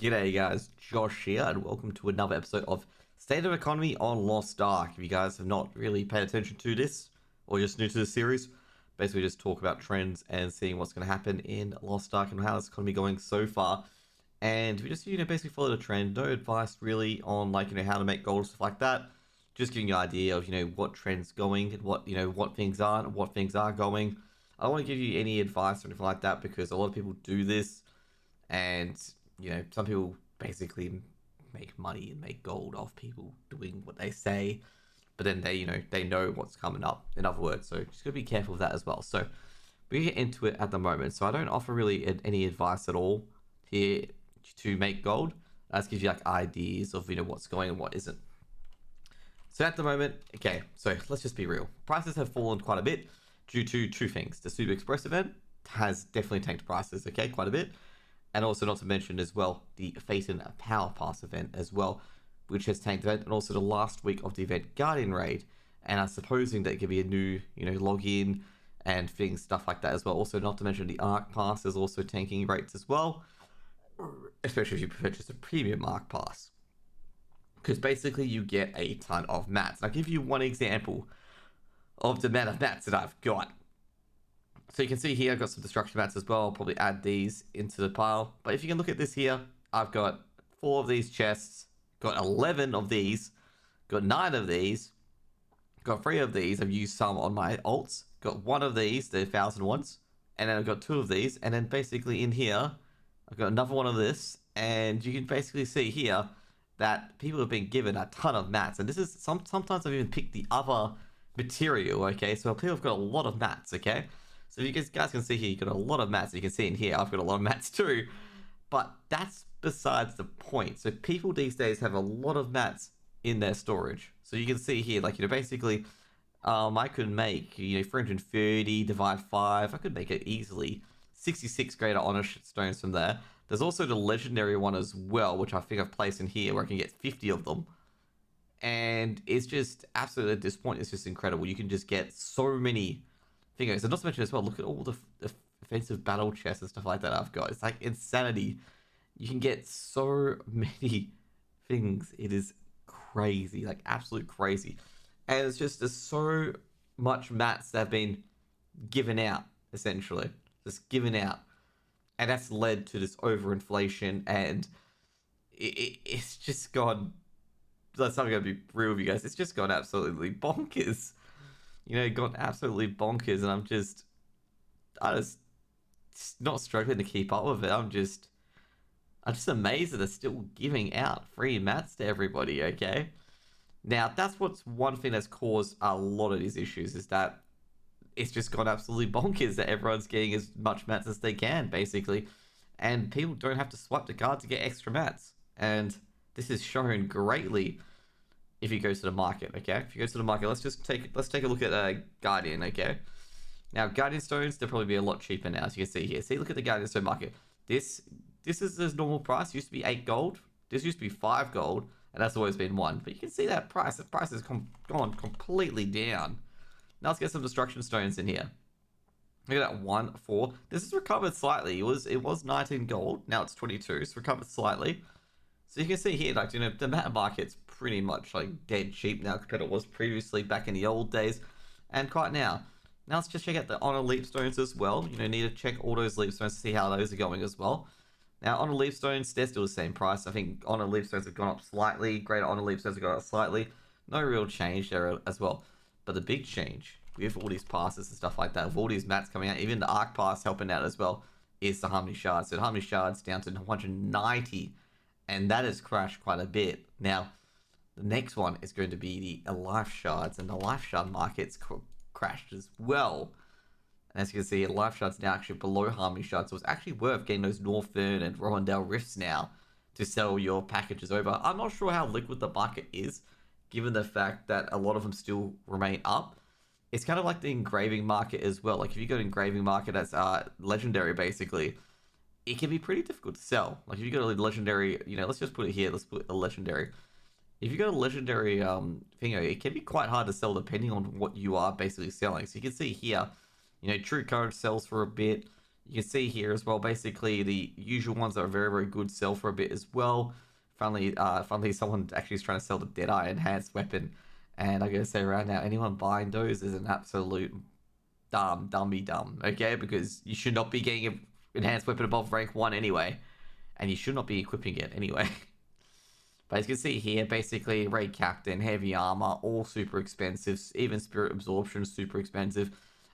G'day guys, Josh here, and welcome to another episode of State of Economy on Lost Ark. If you guys have not really paid attention to this, or just new to the series, basically just talk about trends and seeing what's going to happen in Lost Ark and how this economy going so far. And we just, basically follow the trend. No advice really on, how to make gold and stuff like that. Just giving you an idea of, what trends going and what things are and what things are going. I don't want to give you any advice or anything like that because a lot of people do this and some people basically make money and make gold off people doing what they say, but then they know what's coming up, in other words. So just gotta be careful of that as well. So we get into it at the moment. So I don't offer really any advice at all here to make gold. I just give you ideas of what's going and what isn't. So at the moment, okay, so let's just be real. Prices have fallen quite a bit due to two things. The Super Express event has definitely tanked prices, okay, quite a bit. And also, not to mention as well, the Phaeton Power Pass event as well, which has tanked the event, and also the last week of the event Guardian Raid. And I'm supposing that it could be a new, login and things, stuff like that as well. Also, not to mention the Arc Pass is also tanking rates as well, especially if you purchase a premium Arc Pass. Because basically you get a ton of mats. And I'll give you one example of the amount of mats that I've got. So you can see here, I've got some destruction mats as well. I'll probably add these into the pile. But if you can look at this here, I've got 4 of these chests, got 11 of these, got 9 of these, got 3 of these. I've used some on my alts, got 1 of these, the 1000 ones, and then I've got 2 of these. And then basically in here, I've got another one of this. And you can basically see here that people have been given a ton of mats. And this is, sometimes I've even picked the other material, okay? So people have got a lot of mats, okay? So you guys can see here, you've got a lot of mats. You can see in here, I've got a lot of mats too. But that's besides the point. So people these days have a lot of mats in their storage. So you can see here, basically, I could make, 330 divide 5. I could make it easily. 66 greater honor stones from there. There's also the legendary one as well, which I think I've placed in here where I can get 50 of them. And it's just absolutely, at this point, it's just incredible. You can just get so many things. And not to mention as well, look at all the offensive battle chests and stuff like that I've got. It's like insanity. You can get so many things. It is crazy, absolute crazy. And it's just, there's so much mats that have been given out, essentially. Just given out. And that's led to this overinflation, and it's just gone. That's not going to be real with you guys. It's just gone absolutely bonkers. Gone absolutely bonkers, and I'm just not struggling to keep up with it. I'm just amazed that they're still giving out free mats to everybody. Okay, now that's what's one thing that's caused a lot of these issues is that it's just gone absolutely bonkers that everyone's getting as much mats as they can, basically, and people don't have to swipe the card to get extra mats. And this is shown greatly if you go to the market, okay? If you go to the market, let's take a look at Guardian, okay? Now, Guardian Stones, they'll probably be a lot cheaper now, as you can see here. See, look at the Guardian Stone market. This is the normal price. It used to be 8 gold. This used to be 5 gold, and that's always been 1. But you can see that price. The price has gone completely down. Now let's get some destruction stones in here. Look at that 1, 4. This has recovered slightly. It was 19 gold. Now it's 22. It's recovered slightly. So you can see here, the mat market's pretty much dead cheap now compared to what it was previously back in the old days, and quite now. Now let's just check out the honor leapstones as well. Need to check all those leapstones to see how those are going as well. Now honor leapstones, they're still the same price. I think honor leapstones have gone up slightly. Greater honor leapstones have gone up slightly. No real change there as well. But the big change with all these passes and stuff like that, with all these mats coming out, even the Arc Pass helping out as well, is the Harmony Shards. So the Harmony Shards down to 190, and that has crashed quite a bit. Now, the next one is going to be the Life Shards, and the Life Shard market's crashed as well. And as you can see, Life Shards now actually below Harmony Shards, so it's actually worth getting those Northern and Rowendell Rifts now to sell your packages over. I'm not sure how liquid the market is, given the fact that a lot of them still remain up. It's kind of like the engraving market as well. If you go to engraving market as legendary, basically, it can be pretty difficult to sell. If you go to legendary, let's just put it here. Let's put a legendary. If you go to legendary thing, it can be quite hard to sell depending on what you are basically selling. So you can see here, True Courage sells for a bit. You can see here as well, basically the usual ones that are very, very good sell for a bit as well. Funnily, someone actually is trying to sell the Deadeye enhanced weapon, and I gotta say right now, anyone buying those is an absolute dumb, okay? Because you should not be getting an enhanced weapon above rank 1 anyway, and you should not be equipping it anyway. But as you can see here, basically, Raid Captain, Heavy Armor, all super expensive. Even Spirit Absorption, super expensive.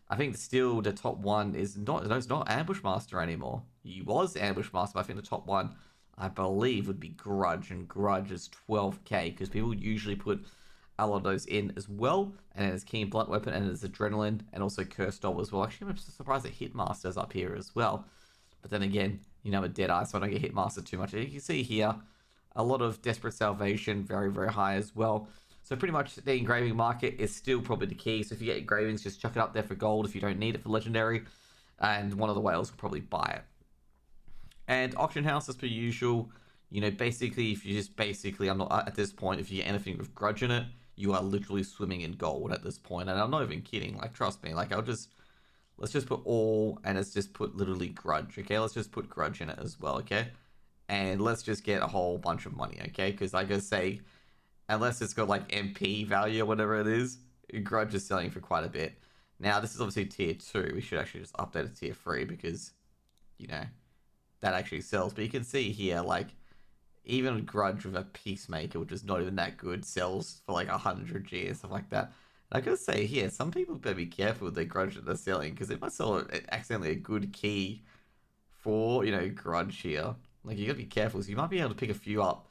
I think still the top one is not, no, it's not Ambush Master anymore. He was Ambush Master, but I think the top one, I believe, would be Grudge, and Grudge is 12k, because people usually put a lot of those in as well, and then there's Keen Blunt Weapon, and there's Adrenaline, and also Cursed Doll as well. Actually, I'm surprised that Hitmaster's up here as well. But then again, you know, a Deadeye, so I don't get Hitmaster too much. You can see here, a lot of Desperate Salvation, very, very high as well. So pretty much the engraving market is still probably the key. So if you get engravings, just chuck it up there for gold if you don't need it for legendary. And one of the whales will probably buy it. And auction house, as per usual, you know, basically, if you just basically, I'm not at this point, if you get anything with Grudge in it, you are literally swimming in gold at this point. And I'm not even kidding. Like, trust me. Like, let's just put all, and let's just put literally Grudge, okay? Let's just put Grudge in it as well, okay? And let's just get a whole bunch of money, okay? Because like I say, unless it's got like MP value or whatever it is, Grudge is selling for quite a bit. Now, this is obviously tier 2. We should actually just update it to tier 3 because, you know, that actually sells. But you can see here, like, even Grudge with a Peacemaker, which is not even that good, sells for like 100G and stuff like that. And I gotta say here, some people better be careful with their Grudge that they're selling because they might sell accidentally a good key for, you know, Grudge here. Like, you gotta be careful, so you might be able to pick a few up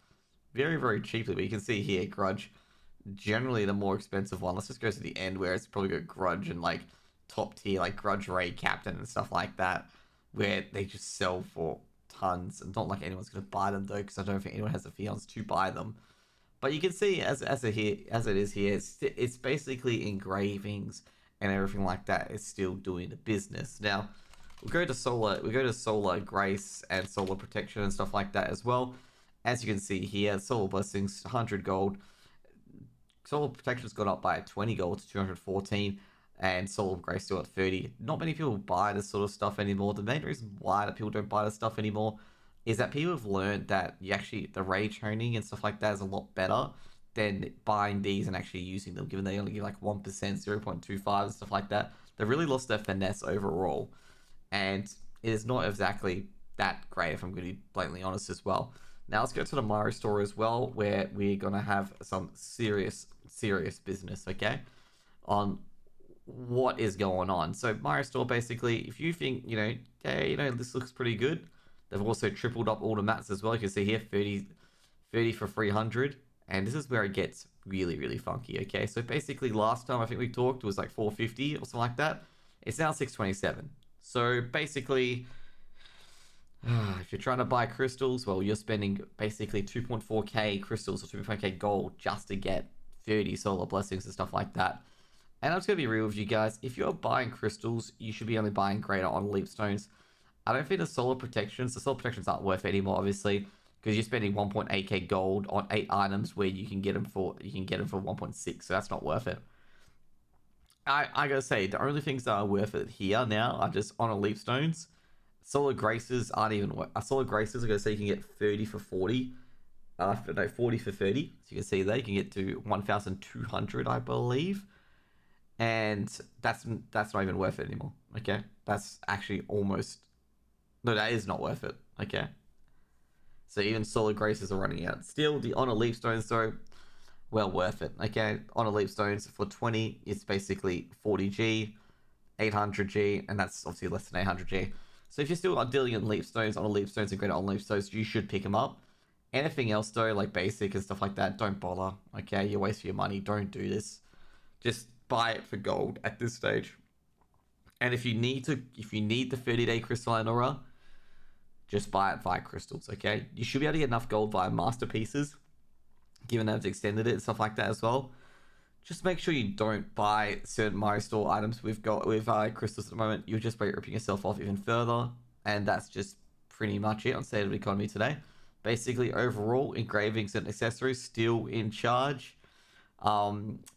very, very cheaply. But you can see here, Grudge, generally the more expensive one. Let's just go to the end where it's probably got Grudge and, like, top tier, like, Grudge Raid Captain and stuff like that, where they just sell for tons. And not like anyone's gonna buy them, though, because I don't think anyone has the fiance to buy them. But you can see, as it is here, it's basically engravings and everything like that is still doing the business. Now, we go to Solar Grace and Solar Protection and stuff like that as well. As you can see here, Solar Blessings, 100 gold. Solar Protection's gone up by 20 gold to 214, and Solar Grace still at 30. Not many people buy this sort of stuff anymore. The main reason why that people don't buy this stuff anymore is that people have learned that the rage honing and stuff like that is a lot better than buying these and actually using them, given they only give like 1%, 0.25 and stuff like that. They've really lost their finesse overall. And it is not exactly that great, if I'm going to be blatantly honest as well. Now let's go to the Mario store as well, where we're going to have some serious business, okay, on what is going on. So Mario store, basically, if you think, you know, hey, you know, this looks pretty good, they've also tripled up all the mats as well. You can see here, 30 for 300, and this is where it gets really, really funky, okay? So basically, last time I think we talked, it was like 450 or something like that. It's now 627. So basically, if you're trying to buy crystals, well, you're spending basically 2.4k crystals or 2.4k gold just to get 30 solar blessings and stuff like that. And I'm just going to be real with you guys. If you're buying crystals, you should be only buying greater on Leapstones. I don't think the solar protections aren't worth it anymore, obviously, because you're spending 1.8k gold on 8 items where you can get them for 1.6, so that's not worth it. I gotta say, the only things that are worth it here now are just Honor Leapstones. Solar Graces aren't even worth. Solar Graces, I'm gonna say you can get 30 for 40. 40 for 30. So you can see there, you can get to 1,200, I believe. And that's not even worth it anymore, okay? That's actually almost... No, that is not worth it, okay? So even Solar Graces are running out. Still, the Honor Leapstones, though, well worth it, okay? Honor Leapstones for 20, it's basically 40G, 800G, and that's obviously less than 800G. So if you're still dealing in Leapstones, Honor Leapstones, and greater Honor Leapstones, you should pick them up. Anything else, though, like basic and stuff like that, don't bother, okay? You're wasting your money, don't do this. Just buy it for gold at this stage. And if you need the 30-day crystalline aura, just buy it via crystals, okay? You should be able to get enough gold via masterpieces, given that it's extended it and stuff like that as well. Just make sure you don't buy certain Mario Store items with crystals at the moment. You'll just be ripping yourself off even further. And that's just pretty much it on State of the Economy today. Basically, overall, engravings and accessories still in charge.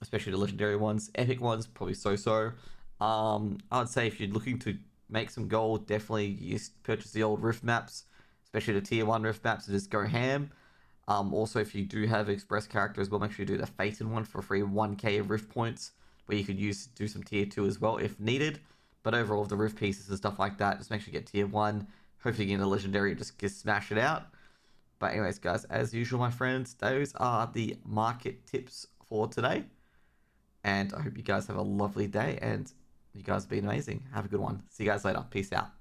Especially the legendary ones. Epic ones, probably so-so. I'd say if you're looking to make some gold, definitely purchase the old rift maps, especially the tier 1 rift maps, and just go ham. Also, if you do have Express character as well, make sure you do the Phaeton one for free 1k of rift points, where you could do some tier 2 as well if needed. But overall, the rift pieces and stuff like that, just make sure you get tier 1. Hopefully you get a legendary, just smash it out. But anyways, guys, as usual, my friends, those are the market tips for today. And I hope you guys have a lovely day, and you guys have been amazing. Have a good one. See you guys later. Peace out.